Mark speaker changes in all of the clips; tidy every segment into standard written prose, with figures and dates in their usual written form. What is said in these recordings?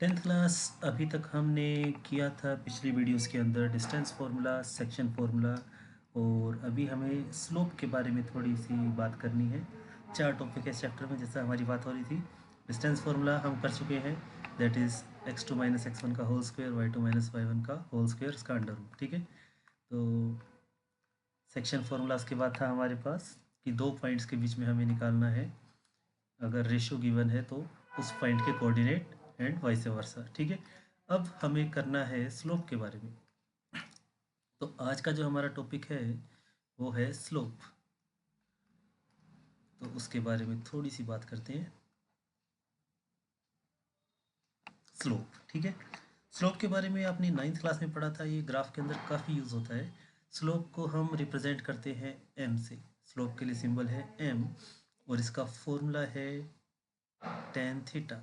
Speaker 1: Tenth class अभी तक हमने किया था पिछली वीडियोस के अंदर डिस्टेंस फार्मूला, सेक्शन फार्मूला, और अभी हमें स्लोप के बारे में थोड़ी सी बात करनी है। 4 टॉपिक है इस चैप्टर में जैसा हमारी बात हो रही थी। डिस्टेंस फार्मूला हम कर चुके हैं, that is x2 minus x1 का whole square, y2 minus y1 का होल स्क्वायर, इसका अंडर रूट। ठीक है, तो सेक्शन फार्मूलाज के बाद था हमारे पास कि दो पॉइंट्स के बीच में हमें निकालना है, अगर रेशियो गिवन है तो उस पॉइंट के कोऑर्डिनेट एंड वाइस वर्सा। ठीक है, अब हमें करना है स्लोप के बारे में। तो आज का जो हमारा टॉपिक है वो है स्लोप। तो उसके बारे में थोड़ी सी बात करते हैं। स्लोप, ठीक है, स्लोप के बारे में आपने 9th क्लास में पढ़ा था। ये ग्राफ के अंदर काफ़ी यूज़ होता है। स्लोप को हम रिप्रेजेंट करते हैं एम से। स्लोप के लिए सिंबल है एम और इसका फॉर्मूला है टेन थीटा।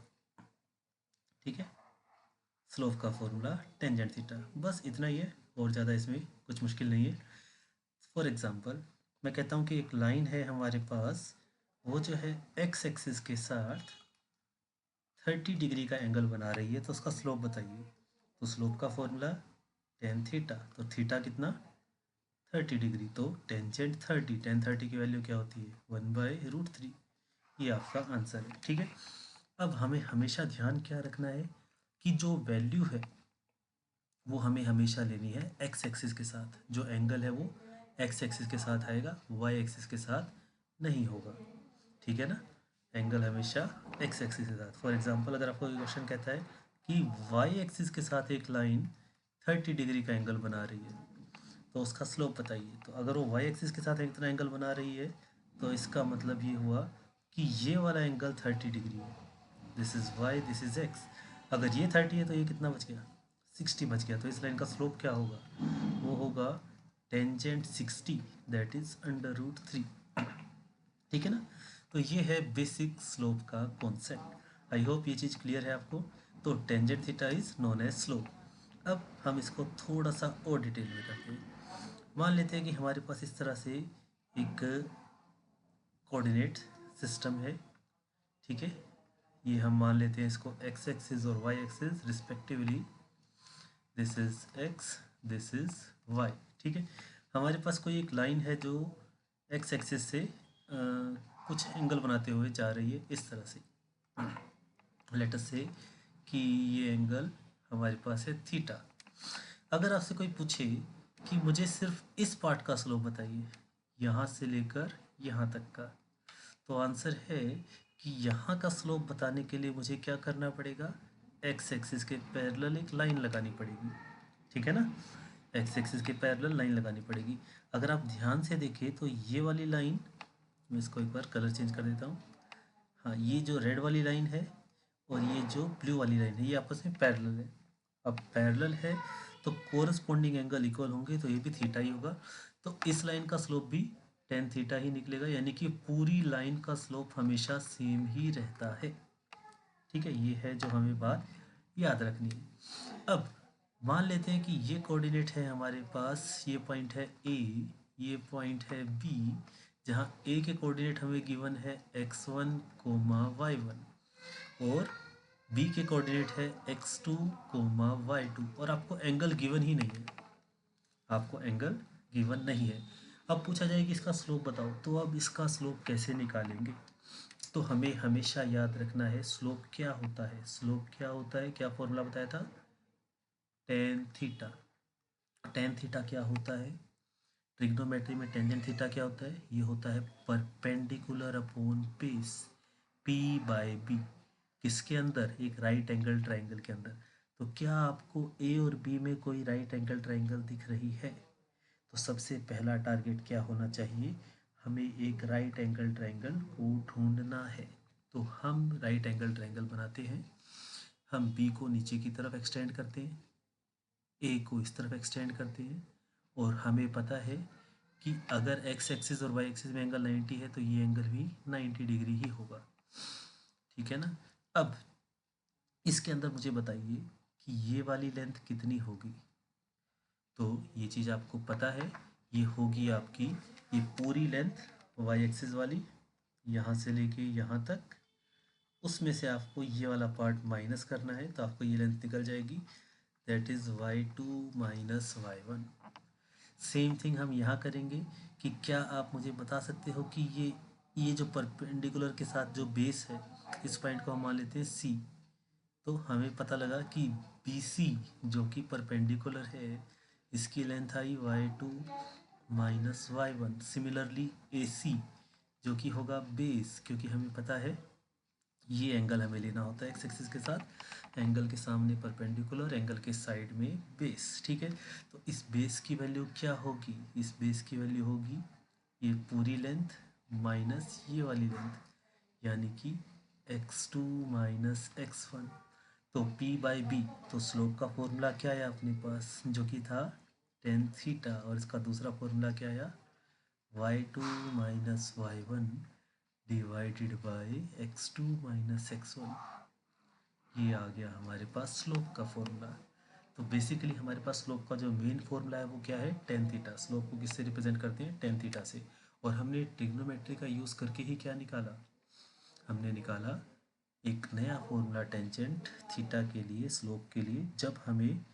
Speaker 1: ठीक है, स्लोप का फॉर्मूला टेंजेंट थीटा, बस इतना ही है और ज़्यादा इसमें कुछ मुश्किल नहीं है। फॉर एग्जांपल मैं कहता हूँ कि एक लाइन है हमारे पास, वो जो है एक्स एक्सिस के साथ 30 डिग्री का एंगल बना रही है, तो उसका स्लोप बताइए। तो स्लोप का फॉर्मूला टेन थीटा, तो थीटा कितना 30 डिग्री, तो टेंजेंट 30, टेन 30 की वैल्यू क्या होती है 1/√3। ये आपका आंसर है। ठीक है, अब हमें हमेशा ध्यान क्या रखना है कि जो वैल्यू है वो हमें हमेशा लेनी है एक्स एक्सिस के साथ। जो एंगल है वो एक्स एक्सिस के साथ आएगा, वाई एक्सिस के साथ नहीं होगा। ठीक है ना, एंगल हमेशा एक्स एक्सिस के साथ। फॉर एग्जांपल अगर आपको क्वेश्चन कहता है कि वाई एक्सिस के साथ एक लाइन 30 डिग्री का एंगल बना रही है, तो उसका स्लोप बताइए। तो अगर वो वाई एक्सिस के साथ इतना एंगल बना रही है तो इसका मतलब ये हुआ कि ये वाला एंगल 30 डिग्री है। This is why, this is x. अगर ये 30 है तो ये कितना बच गया 60 बच गया। तो इस लाइन का स्लोप क्या होगा, वो होगा टेंजेंट 60, दैट इज़ √3। ठीक है ना, तो ये है बेसिक स्लोप का कॉन्सेप्ट। आई होप ये चीज़ क्लियर है आपको। तो tangent theta is known as slope. अब हम इसको थोड़ा सा और डिटेल में करते हैं। मान लेते हैं कि हमारे पास इस तरह से एक कोऑर्डिनेट सिस्टम है। ठीक है, ये हम मान लेते हैं इसको एक्स एक्सिस और Y axis respectively. This is X, this is Y. ठीक है, हमारे पास कोई एक लाइन है जो एक्स एक्सिस से कुछ एंगल बनाते हुए जा रही है इस तरह से। लेट अस से कि ये एंगल हमारे पास है थीटा। अगर आपसे कोई पूछे कि मुझे सिर्फ इस पार्ट का स्लोप बताइए, यहाँ से लेकर यहाँ तक का, तो आंसर है कि यहाँ का स्लोप बताने के लिए मुझे क्या करना पड़ेगा, एक्स एक्सिस के पैरेलल एक लाइन लगानी पड़ेगी। ठीक है ना, एक्स एक्सिस के पैरेलल लाइन लगानी पड़ेगी। अगर आप ध्यान से देखें तो ये वाली लाइन, मैं इसको एक बार कलर चेंज कर देता हूँ। हाँ, ये जो रेड वाली लाइन है और ये जो ब्लू वाली लाइन है, ये आपस में पैरेलल है। अब पैरेलल है तो कोरस्पॉन्डिंग एंगल इक्वल होंगे, तो ये भी थीटा ही होगा। तो इस लाइन का स्लोप भी टेन थीटा ही निकलेगा, यानी कि पूरी लाइन का स्लोप हमेशा सेम ही रहता है। ठीक है, ये है जो हमें बात याद रखनी है। अब मान लेते हैं कि ये कोऑर्डिनेट है हमारे पास, ये पॉइंट है ए, ये पॉइंट है बी, जहाँ ए के कोऑर्डिनेट हमें गिवन है x1 कोमा y1 और बी के कोऑर्डिनेट है x2 कोमा y2, और आपको एंगल गिवन ही नहीं है, आपको एंगल गिवन नहीं है। अब पूछा जाए कि इसका स्लोप बताओ, तो अब इसका स्लोप कैसे निकालेंगे। तो हमें हमेशा याद रखना है स्लोप क्या होता है। स्लोप क्या होता है, क्या फॉर्मूला बताया था, टेन थीटा। टेन थीटा क्या होता है, ट्रिग्नोमेट्री में टेंजेंट थीटा क्या होता है, ये होता है perpendicular upon base, P by B. किसके अंदर, एक राइट एंगल ट्राइंगल के अंदर। तो क्या आपको ए और बी में कोई राइट एंगल ट्राइंगल दिख रही है, तो सबसे पहला टारगेट क्या होना चाहिए, हमें एक राइट एंगल ट्राइंगल को ढूंढना है। तो हम राइट एंगल ट्राइंगल बनाते हैं, हम बी को नीचे की तरफ एक्सटेंड करते हैं, ए को इस तरफ एक्सटेंड करते हैं, और हमें पता है कि अगर एक्स एक्सिस और वाई एक्सिस में एंगल 90 है तो ये एंगल भी 90 डिग्री ही होगा। ठीक है ना, अब इसके अंदर मुझे बताइए कि ये वाली लेंथ कितनी होगी। तो ये चीज़ आपको पता है, ये होगी आपकी ये पूरी लेंथ वाई एक्सिस वाली, यहाँ से लेके यहाँ तक उसमें से आपको ये वाला पार्ट माइनस करना है, तो आपको ये लेंथ निकल जाएगी, that is y2 minus y1। Same thing हम यहाँ करेंगे कि क्या आप मुझे बता सकते हो कि ये जो परपेंडिकुलर के साथ जो बेस है, इस पॉइंट को हम मान लेते हैं C। तो हमें पता लगा कि BC जो कि परपेंडिकुलर है, इसकी लेंथ आई y2 minus y1। Similarly AC जो कि होगा बेस, क्योंकि हमें पता है ये एंगल हमें लेना होता है एक्स एक्सिस के साथ, एंगल के सामने परपेंडिकुलर, एंगल के साइड में बेस। ठीक है, तो इस बेस की वैल्यू क्या होगी, इस बेस की वैल्यू होगी ये पूरी लेंथ माइनस ये वाली लेंथ, यानी कि x2 माइनस x1। तो p बाई बी, तो स्लोप का फॉर्मूला क्या आया अपने पास, जो कि था टेन थीटा, और इसका दूसरा फॉर्मूला क्या आया, y2 minus y1 divided by x2 minus x1। ये आ गया हमारे पास स्लोप का फॉर्मूला। तो बेसिकली हमारे पास स्लोप का जो मेन फॉर्मूला है वो क्या है, टेन थीटा। स्लोप को किससे रिप्रेजेंट करते हैं, टेन थीटा से। और हमने ट्रिग्नोमेट्री का यूज़ करके ही क्या निकाला, हमने निकाला एक नया फॉर्मूला टेंजेंट थीटा के लिए, स्लोप के लिए, जब हमें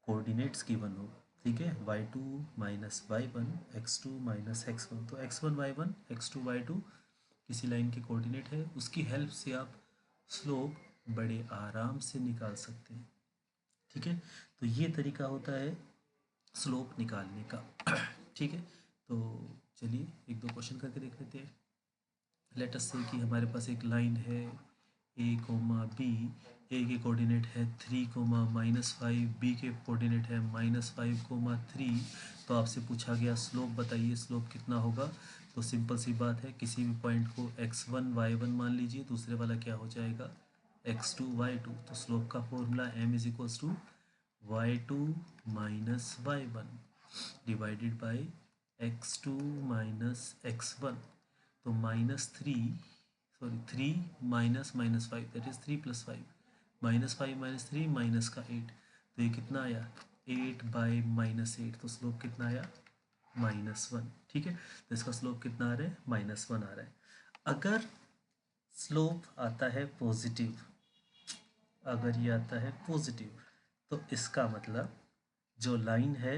Speaker 1: कोऑर्डिनेट्स गिवन हो। ठीक है, y2 minus y1, x2 minus x1। तो x1 y1, x2 y2 किसी लाइन के कोऑर्डिनेट है, उसकी हेल्प से आप स्लोप बड़े आराम से निकाल सकते हैं। ठीक है, तो ये तरीका होता है स्लोप निकालने का। ठीक है, तो चलिए एक दो क्वेश्चन करके देख लेते हैं। लेट अस से कि हमारे पास एक लाइन है ए कोमा बी, ए के कोऑर्डिनेट है 3 कोमा माइनस 5, बी के कोऑर्डिनेट है माइनस 5 कोमा 3। तो आपसे पूछा गया स्लोप बताइए, स्लोप कितना होगा। तो सिंपल सी बात है, किसी भी पॉइंट को x1 y1 मान लीजिए, दूसरे वाला क्या हो जाएगा x2 y2। तो स्लोप का formula m is equals to y2 minus y1 divided by x2 minus x1। तो minus three, sorry 3 minus minus 5, that is 3 + 5, -5 - 3 minus का 8। तो ये कितना आया, 8 बाई -8। तो स्लोप कितना आया, -1। ठीक है, तो इसका स्लोप कितना आ रहा है, -1 आ रहा है। अगर स्लोप आता है पॉजिटिव, अगर ये आता है पॉजिटिव, तो इसका मतलब जो लाइन है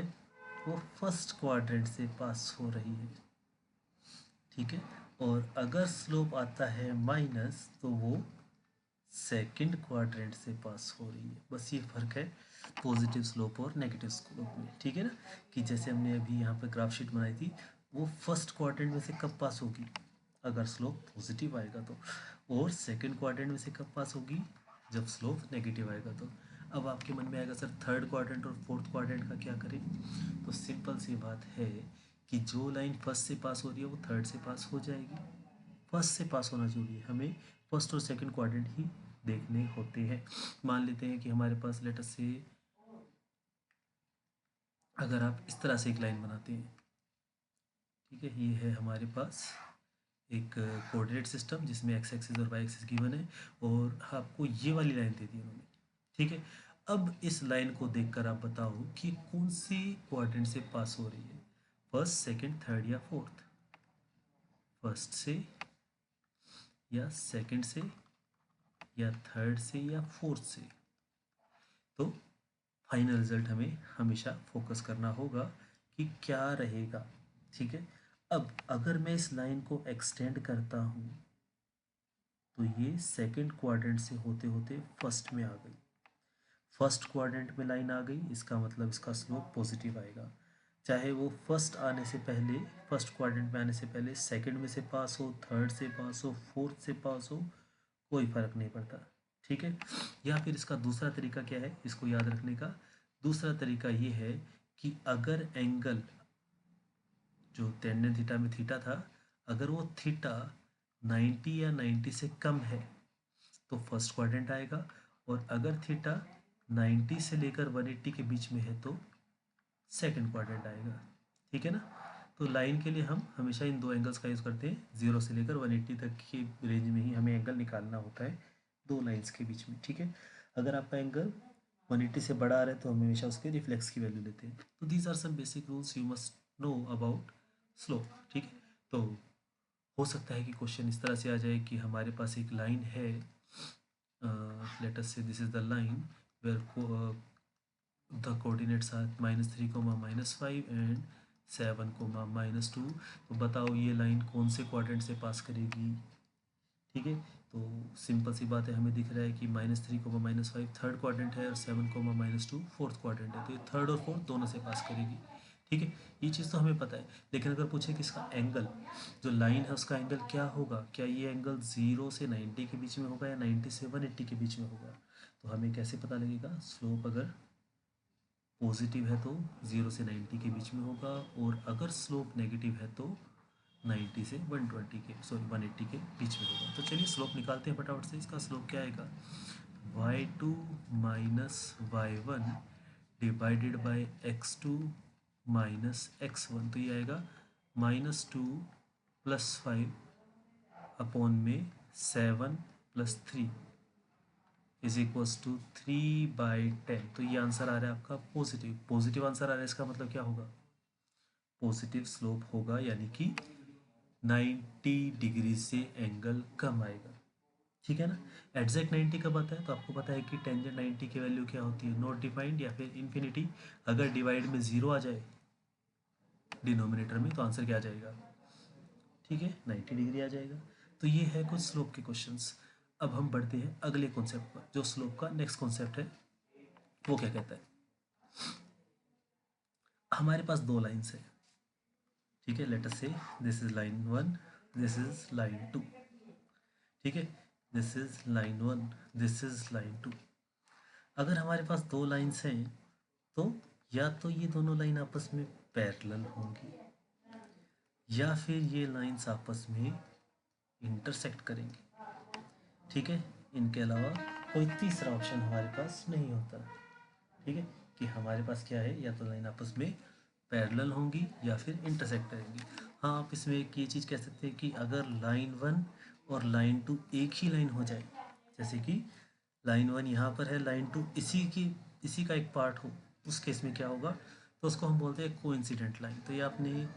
Speaker 1: वो फर्स्ट क्वाड्रेंट से पास हो रही है। ठीक है, और अगर स्लोप आता है माइनस, तो वो सेकंड क्वाड्रेंट से पास हो रही है। बस ये फ़र्क है पॉजिटिव स्लोप और नेगेटिव स्लोप में। ठीक है ना, कि जैसे हमने अभी यहाँ पे ग्राफ शीट बनाई थी, वो फर्स्ट क्वाड्रेंट में से कब पास होगी, अगर स्लोप पॉजिटिव आएगा तो, और सेकंड क्वाड्रेंट में से कब पास होगी, जब स्लोप नेगेटिव आएगा तो। अब आपके मन में आएगा सर थर्ड क्वाड्रेंट और फोर्थ क्वाड्रेंट का क्या करें। तो सिंपल सी बात है कि जो लाइन फर्स्ट से पास हो रही है वो थर्ड से पास हो जाएगी। फर्स्ट से पास होना जरूरी है, हमें फर्स्ट और सेकंड क्वाड्रेंट ही देखने होते हैं। मान लेते हैं कि हमारे पास लेट अस से, अगर आप इस तरह से एक लाइन बनाते हैं, ठीक है, ये है हमारे पास एक कोऑर्डिनेट सिस्टम जिसमें एक्स एक्सिस और वाई एक्सिस गिवन है, और आपको ये वाली लाइन दे दी उन्होंने। ठीक है, अब इस लाइन को देखकर आप बताओ कि कौन सी क्वाड्रेंट से पास हो रही है, फर्स्ट सेकंड थर्ड या फोर्थ, फर्स्ट से या सेकंड से या थर्ड से या फोर्थ से। तो फाइनल रिजल्ट हमें हमेशा फोकस करना होगा कि क्या रहेगा। ठीक है, अब अगर मैं इस लाइन को एक्सटेंड करता हूँ, तो ये सेकंड क्वाड्रेंट से होते होते फर्स्ट में आ गई, फर्स्ट क्वाड्रेंट में लाइन आ गई, इसका मतलब इसका स्लोप पॉजिटिव आएगा। चाहे वो फर्स्ट आने से पहले, फर्स्ट क्वाड्रेंट में आने से पहले सेकंड में से पास हो, थर्ड से पास हो, फोर्थ से पास हो, कोई फर्क नहीं पड़ता। ठीक है, या फिर इसका दूसरा तरीका क्या है इसको याद रखने का, दूसरा तरीका ये है कि अगर एंगल जो टेंडेन थीटा में थीटा था, अगर वो थीटा 90 या 90 से कम है तो फर्स्ट क्वाड्रेंट आएगा, और अगर थीटा 90 से लेकर 180 के बीच में है तो सेकंड क्वाड्रेंट आएगा। ठीक है ना, तो लाइन के लिए हम हमेशा इन दो एंगल्स का यूज़ करते हैं, 0 से लेकर 180 तक की रेंज में ही हमें एंगल निकालना होता है दो लाइंस के बीच में। ठीक है, अगर आपका एंगल 180 से बड़ा आ रहा है तो हम हमेशा उसके रिफ्लेक्स की वैल्यू लेते हैं। तो these are some basic rules you must know about slope. ठीक है, तो हो सकता है कि क्वेश्चन इस तरह से आ जाए कि हमारे पास एक लाइन है let us say this is the line where the coordinates are -3, -5 and 7, -2। तो बताओ ये लाइन कौन से क्वाड्रेंट से पास करेगी। ठीक है, तो सिंपल सी बात है, हमें दिख रहा है कि -3, -5 थर्ड क्वाड्रेंट है और 7, -2 फोर्थ क्वाड्रेंट है, तो ये थर्ड और फोर्थ दोनों से पास करेगी। ठीक है, ये चीज़ तो हमें पता है, लेकिन अगर पूछे कि इसका एंगल, जो लाइन है उसका एंगल क्या होगा, क्या ये एंगल 0 से 90 के बीच में होगा या 90 से 180 के बीच में होगा, तो हमें कैसे पता लगेगा। स्लोप अगर पॉजिटिव है तो 0 से 90 के बीच में होगा, और अगर स्लोप नेगेटिव है तो 90 से 180 के बीच में होगा। तो चलिए स्लोप निकालते हैं फटाफट से। इसका स्लोप क्या आएगा, y2 minus y1 divided by x2 minus x1, तो ये आएगा -2 + 5 अपॉन में 7 + 3 = 3/10। तो ये आंसर आ रहा है आपका पॉजिटिव। पॉजिटिव आंसर आ रहा है, इसका मतलब क्या होगा, पॉजिटिव स्लोप होगा, यानी कि 90 डिग्री से एंगल कम आएगा। ठीक है ना। एग्जैक्ट 90 कब आता है, तो आपको पता है कि टेंजेंट 90 की वैल्यू क्या होती है, नॉट डिफाइंड या फिर इन्फिनिटी। अगर डिवाइड में 0 आ जाए डिनोमिनेटर में, तो आंसर क्या आ जाएगा, ठीक है, 90 डिग्री आ जाएगा। तो ये है कुछ स्लोप के क्वेश्चंस। अब हम बढ़ते हैं अगले कॉन्सेप्ट पर। जो स्लोप का नेक्स्ट कॉन्सेप्ट है वो क्या कहता है, हमारे पास दो लाइन्स है। ठीक है, लेट अस से this is line 1, this is line 2। ठीक है, this is line 1, this is line 2। अगर हमारे पास दो लाइन्स हैं तो या तो ये दोनों लाइन आपस में पैरेलल होंगी या फिर ये लाइन्स आपस में इंटरसेक्ट करेंगी। ठीक है, इनके अलावा कोई तीसरा ऑप्शन हमारे पास नहीं होता। ठीक है, कि हमारे पास क्या है, या तो लाइन आपस में पैरेलल होंगी या फिर इंटरसेक्ट करेंगी। हाँ, आप इसमें एक ये चीज़ कह सकते हैं कि अगर लाइन 1 और लाइन 2 एक ही लाइन हो जाए, जैसे कि लाइन 1 यहाँ पर है, लाइन 2 इसी का एक पार्ट हो, उस केस में क्या होगा, तो उसको हम बोलते हैं कोइंसिडेंट लाइन। तो ये आपने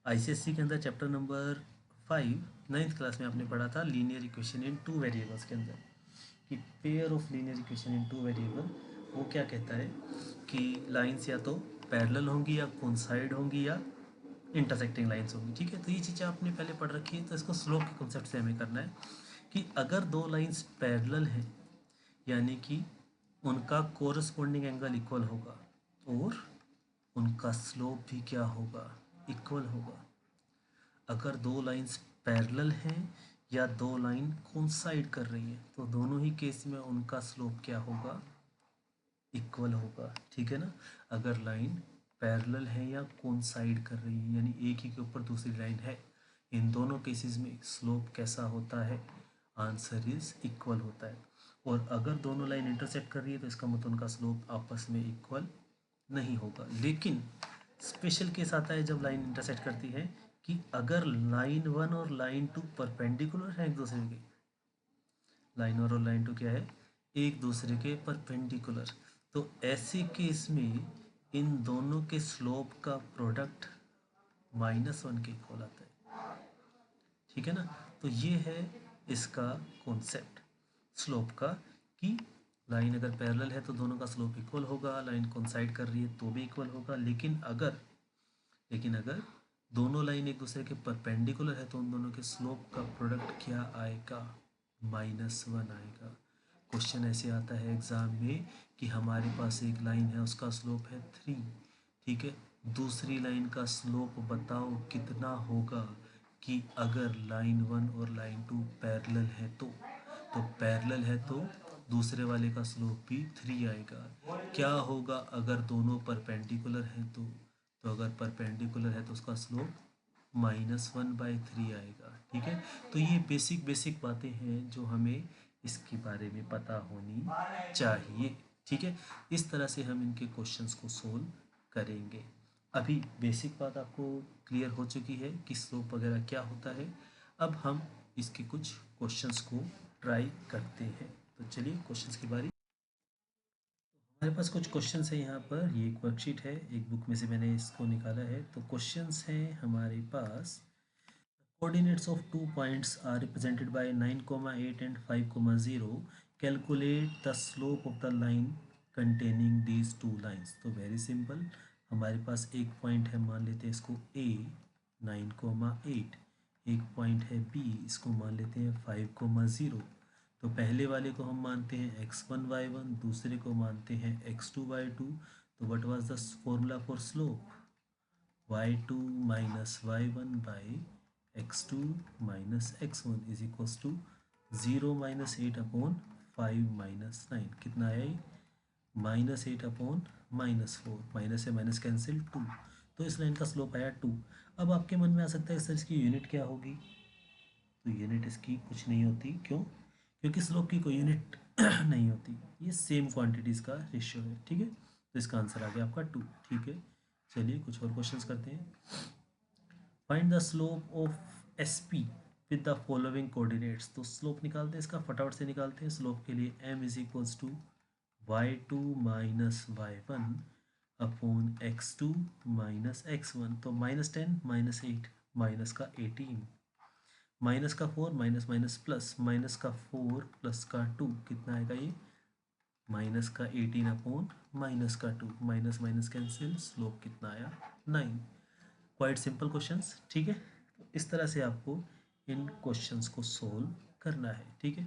Speaker 1: आईसीएससी के अंदर चैप्टर नंबर 5 9th क्लास में आपने पढ़ा था, लीनियर इक्वेशन इन 2 वेरिएबल्स के अंदर, कि pair of linear equation in 2 variable, वो क्या कहता है कि लाइंस या तो पैरेलल होंगी या कोइंसाइड होंगी या इंटरसेक्टिंग लाइंस होंगी। ठीक है, तो ये चीज़ें आपने पहले पढ़ रखी है, तो इसको स्लोप के कॉन्सेप्ट से हमें करना है कि अगर दो लाइंस पैरेलल हैं, यानी कि उनका कोरस्पॉन्डिंग एंगल इक्वल होगा और उनका स्लोप भी क्या होगा, इक्वल होगा। अगर दो लाइंस पैरेलल हैं या दो लाइन कोइंसाइड कर रही हैं, तो दोनों ही केस में उनका स्लोप क्या होगा, इक्वल होगा। ठीक है ना। अगर लाइन पैरेलल है या कोइंसाइड कर रही है, यानी एक ही के ऊपर दूसरी लाइन है, इन दोनों केसेस में स्लोप कैसा होता है, आंसर इज इक्वल होता है। और अगर दोनों लाइन इंटरसेक्ट कर रही है, तो इसका मतलब उनका स्लोप आपस में इक्वल नहीं होगा। लेकिन स्पेशल केस आता है जब लाइन इंटरसेक्ट करती है, कि अगर लाइन 1 और लाइन 2 परपेंडिकुलर है एक दूसरे के, लाइन 1 और लाइन 2 क्या है, एक दूसरे के परपेंडिकुलर, तो ऐसे केस में इन दोनों के स्लोप का प्रोडक्ट -1 के इक्वल आता है। ठीक है ना। तो ये है इसका कॉन्सेप्ट स्लोप का, कि लाइन अगर पैरेलल है तो दोनों का स्लोप इक्वल होगा, लाइन कोइंसाइड कर रही है तो भी इक्वल होगा। लेकिन अगर दोनों लाइन एक दूसरे के परपेंडिकुलर है, तो उन दोनों के स्लोप का प्रोडक्ट क्या आएगा, -1 आएगा। क्वेश्चन ऐसे आता है एग्ज़ाम में कि हमारे पास एक लाइन है, उसका स्लोप है 3। ठीक है, दूसरी लाइन का स्लोप बताओ कितना होगा, कि अगर लाइन 1 और लाइन 2 पैरेलल है तो पैरेलल है तो दूसरे वाले का स्लोप भी 3 आएगा। क्या होगा अगर दोनों परपेंडिकुलर हैं, तो अगर परपेंडिकुलर है तो उसका स्लोप -1/3 आएगा। ठीक है, तो ये बेसिक बेसिक बातें हैं जो हमें इसके बारे में पता होनी चाहिए। ठीक है, इस तरह से हम इनके क्वेश्चंस को सोल्व करेंगे। अभी बेसिक बात आपको क्लियर हो चुकी है कि स्लोप वगैरह क्या होता है। अब हम इसके कुछ क्वेश्चंस को ट्राई करते हैं। तो चलिए क्वेश्चंस की बारी। हमारे पास कुछ क्वेश्चंस है यहाँ पर, ये एक वर्कशीट है, एक बुक में से मैंने इसको निकाला है। तो क्वेश्चंस हैं हमारे पास, coordinates of 2 points are represented by 9, 8 and 5, 0. Calculate the slope of the line containing these two lines. तो वेरी सिंपल, हमारे पास एक पॉइंट है, मान लेते हैं इसको ए 9,8, एक पॉइंट है बी, इसको मान लेते हैं 5,0। तो पहले वाले को हम मानते हैं x1 y1, दूसरे को मानते हैं x2 y2। तो what was the formula for slope? y2 minus y1 by x2 minus x1 is equals to 0 minus 8/5 - 9। कितना आया ये? -8/-4, माइनस से माइनस कैंसिल 2। तो इस लाइन का स्लोप आया 2। अब आपके मन में आ सकता है सर इसकी यूनिट क्या होगी? तो यूनिट इसकी कुछ नहीं होती, क्यों? क्योंकि स्लोप की कोई यूनिट नहीं होती, ये सेम क्वांटिटीज़ का रेशियो है, ठीक है। तो इसका आंसर आ गया आपका 2, ठीक है। चलिए कुछ और क्वेश्चंस करते हैं। Find the slope of S P with the following coordinates. तो स्लोप निकालते हैं इसका, फटाफट से निकालते हैं। स्लोप के लिए m is equals to y2 minus y1 upon x2 minus x1। तो -10 -8 माइनस का 18, माइनस का 4, माइनस माइनस प्लस, माइनस का 4 प्लस का 2, कितना आएगा ये? माइनस का 18 अपॉन माइनस का 2, माइनस माइनस कैंसिल, स्लोप कितना आया? 9। क्वाइट सिंपल क्वेश्चंस, ठीक है। तो इस तरह से आपको इन क्वेश्चंस को सोल्व करना है, ठीक है।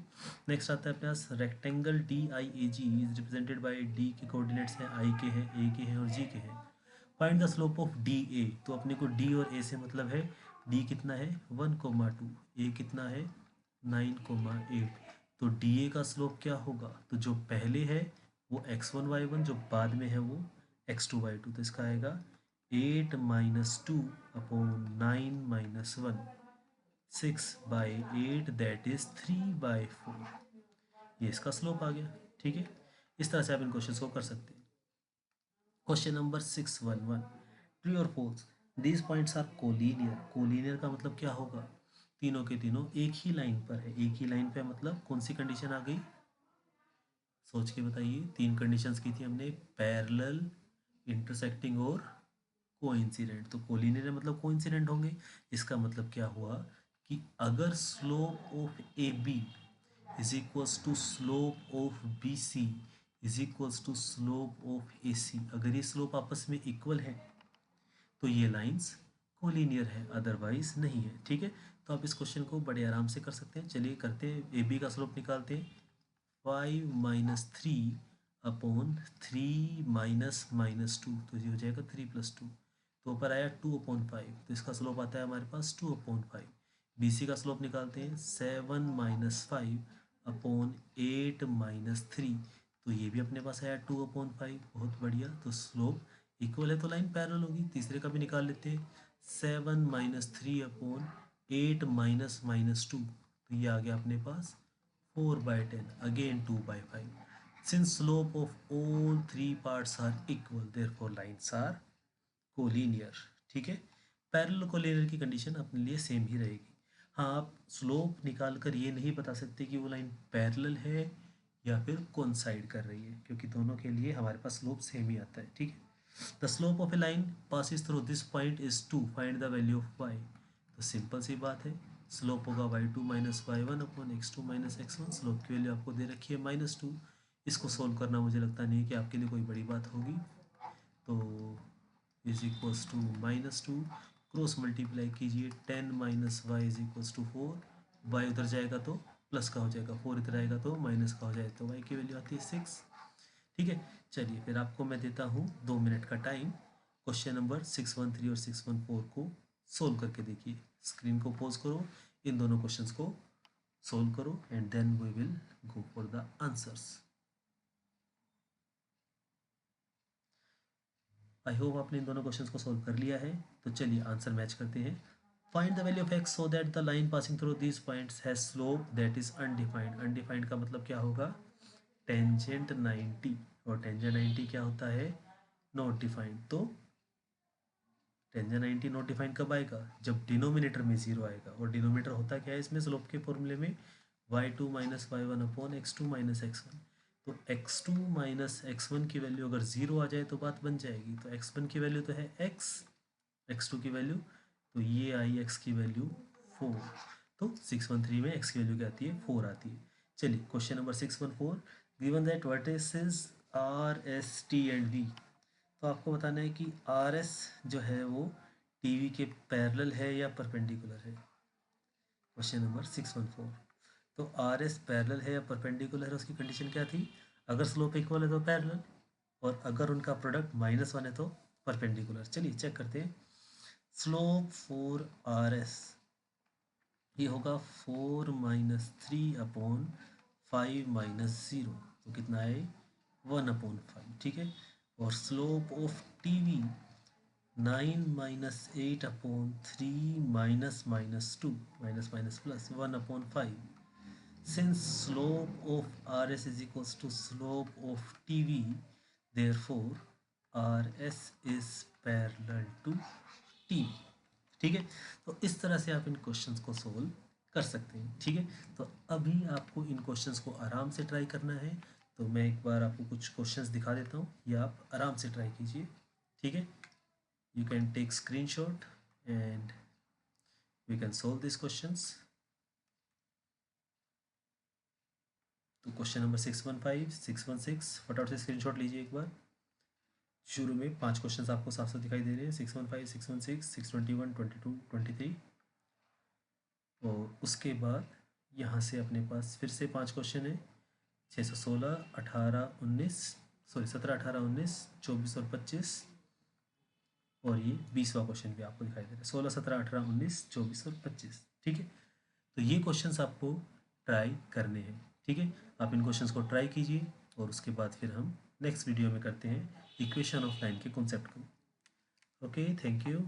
Speaker 1: नेक्स्ट आता है अपने पास rectangle D I A G is represented by D के कोऑर्डिनेट्स हैं, आई के हैं, ए के हैं और जी के हैं। Find the slope of D A. तो अपने को डी और ए से मतलब है, डी कितना है 1,2, ए कितना है 9,8। तो डी ए का स्लोप क्या होगा? तो जो पहले है वो x1 y1, जो बाद में है वो x2 y2। तो इसका आएगा 8 minus 2 upon 9 minus 1, 6/8 that is 3/4। ये इसका स्लोप आ गया, ठीक है। इस तरह से आप इन क्वेश्चंस को कर सकते हैं। क्वेश्चन नंबर 611, ट्रू और false, these points are collinear. Collinear का मतलब क्या होगा? तीनों के तीनों एक ही लाइन पर है। एक ही लाइन पे मतलब कौन सी कंडीशन आ गई? सोच के बताइए। 3 कंडीशंस की थी हमने, पैरेलल, इंटरसेक्टिंग और कोइंसिडेंट। तो कोलिनियर मतलब कोइंसिडेंट होंगे। इसका मतलब क्या हुआ कि अगर slope of A B is equals to slope of B C is equals to slope of A C, अगर ये स्लोप आपस में इक्वल है तो ये लाइंस कोलिनियर है, अदरवाइज नहीं है, ठीक है। तो आप इस क्वेश्चन को बड़े आराम से कर सकते हैं। चलिए करते हैं। ए बी का स्लोप निकालते हैं। 5 - 3 अपॉन 3 माइनस माइनस 2, तो ये हो जाएगा 3+2। तो ऊपर आया 2/5, तो इसका स्लोप आता है हमारे पास 2/5। बी सी का स्लोप निकालते हैं। 7 - 5 अपॉन 8 - 3, तो ये भी अपने पास आया 2/5। बहुत बढ़िया। तो स्लोप इक्वल है तो लाइन पैरेलल होगी। तीसरे का भी निकाल लेते हैं। 7 - 3 अपॉन 8 माइनस माइनस 2, तो ये आ गया अपने पास 4/10, again 2/5। Since slope of all 3 parts are equal, therefore lines are collinear, ठीक है। पैरेलल कोलिनियर की कंडीशन अपने लिए सेम ही रहेगी। हाँ, आप स्लोप निकाल कर ये नहीं बता सकते कि वो लाइन पैरेलल है या फिर कोइंसाइड कर रही है, क्योंकि दोनों के लिए हमारे पास स्लोप सेम ही आता है, ठीक है। The slope of A line passes through this point is 2, find the value of y। तो सिंपल सी बात है, स्लोप होगा y2 minus y1 upon x2 minus x1। Slope की वैल्यू आपको दे रखी है -2। इसको सोल्व करना मुझे लगता नहीं है कि आपके लिए कोई बड़ी बात होगी। तो is equals to -2, cross multiply कीजिए, 10 minus Y is equals to 4। Y उधर जाएगा तो प्लस का हो जाएगा, 4 इधर आएगा तो माइनस का हो जाएगा, तो वाई की वैल्यू आती है 6, ठीक है। चलिए फिर आपको मैं देता हूँ 2 मिनट का टाइम। क्वेश्चन नंबर 613 और 614 को सोल्व करके देखिए। स्क्रीन को पॉज करो, इन दोनों क्वेश्चंस को सोल्व करो and then we will go for the answers. I hope आपने इन दोनों क्वेश्चंस को सोल्व कर लिया है। तो चलिए आंसर मैच करते हैं। Find the value of x so that the line passing through these points has slope that is undefined. Undefined का मतलब क्या होगा? टेंजेंट 90, और टेंजेंट 90 क्या होता है? Not defined. तो टेंजेंट 90 नॉट डिफाइंड कब आएगा? जब डिनोमिनेटर में 0 आएगा। और डिनोमिनेटर होता क्या है इसमें स्लोप के फॉर्मूले में? y2 minus y1 upon x2 minus x1। तो x2 माइनस x1 की वैल्यू अगर 0 आ जाए तो बात बन जाएगी। तो x1 की वैल्यू तो है x, x2 की वैल्यू, तो ये आई x की वैल्यू 4। तो 613 में x की वैल्यू क्या आती है? 4 आती है। चलिए question number 614, given that vertices are S T and V. तो आपको बताना है कि आर एस जो है वो टी वी के पैरेलल है या परपेंडिकुलर है। क्वेश्चन नंबर 614, तो आर एस पैरेलल है या परपेंडिकुलर है, उसकी कंडीशन क्या थी? अगर स्लोप इक्वल है तो पैरेलल, और अगर उनका प्रोडक्ट -1 है तो परपेंडिकुलर। चलिए चेक करते हैं। स्लोप फॉर आर एस ये होगा 4-3/5 - 0, तो कितना है? 1/5, ठीक है। और slope of T V 9-8/3 minus minus plus 1/5। Since slope of RS is equals to slope of TV, therefore RS is parallel to TV। ठीक है, तो इस तरह से आप इन क्वेश्चंस को सोल्व कर सकते हैं। ठीक है, तो अभी आपको इन क्वेश्चंस को आराम से ट्राई करना है। तो मैं एक बार आपको कुछ क्वेश्चंस दिखा देता हूँ, या आप आराम से ट्राई कीजिए। ठीक है, you can take screenshot and we can solve these questions। तो क्वेश्चन नंबर 615, 616 फटाफट से स्क्रीनशॉट लीजिए एक बार। शुरू में 5 क्वेश्चंस आपको साफ साफ दिखाई दे रहे हैं, 615, 616, 621, 22, 23। और उसके बाद यहाँ से अपने पास फिर से 5 क्वेश्चन है, 616, 18, 19, सॉरी 17, 18, 19, 24 और 25। और ये 20वां क्वेश्चन भी आपको दिखाई दे रहा है, 16, 17, 18, 19, 24 और 25। ठीक है, तो ये क्वेश्चंस आपको ट्राई करने हैं। ठीक है, आप इन क्वेश्चंस को ट्राई कीजिए, और उसके बाद फिर हम नेक्स्ट वीडियो में करते हैं इक्वेशन ऑफ लाइन के कॉन्सेप्ट को। Okay, thank you.